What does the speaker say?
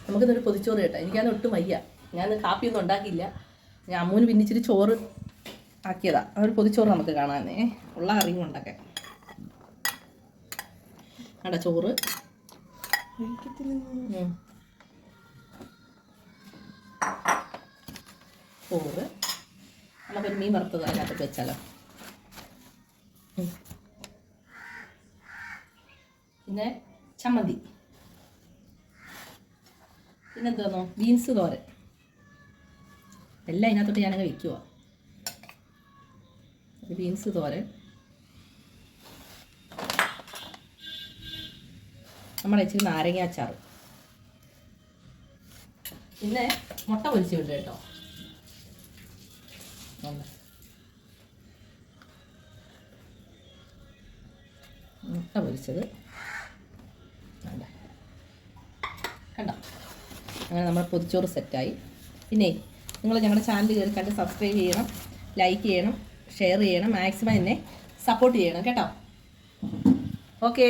നമുക്കിന്നൊരു പൊതിച്ചോറ് കേട്ടോ. എനിക്കത് ഒട്ടും വയ്യ. ഞാൻ കാപ്പിയൊന്നും ഉണ്ടാക്കിയില്ല. ഞാൻ അമ്മൂന് പിന്നിച്ചിട്ട് ചോറ് ആക്കിയതാ. ആ ഒരു പൊതിച്ചോറ് നമുക്ക് കാണാനേ ഉള്ള കറിയും കൊണ്ടൊക്കെ. അവിടെ ചോറ്, ചോറ്, നമുക്കൊരു മീൻ വറുത്തത് അതിനകത്ത് വെച്ചാലോ. പിന്നെ ചമ്മന്തി, പിന്നെന്താണോ ബീൻസ് തോരൻ, എല്ലാം ഇതിനകത്തോട്ട് ഞാനങ്ങ് വയ്ക്കുക. ബീൻസ് തോരൻ, നമ്മുടെ ഇച്ചിരി നാരങ്ങ അച്ചാർ, പിന്നെ മുട്ട പൊരിച്ചുണ്ട് കേട്ടോ. മുട്ട പൊരിച്ചത് കണ്ടോ. അങ്ങനെ നമ്മുടെ പൊതിച്ചോറ് സെറ്റായി. പിന്നെ നിങ്ങൾ ഞങ്ങളുടെ ചാനൽ കയറി കണ്ട് സബ്സ്ക്രൈബ് ചെയ്യണം, ലൈക്ക് ചെയ്യണം, ഷെയർ ചെയ്യണം, മാക്സിമം എന്നെ സപ്പോർട്ട് ചെയ്യണം കേട്ടോ. ഓക്കേ.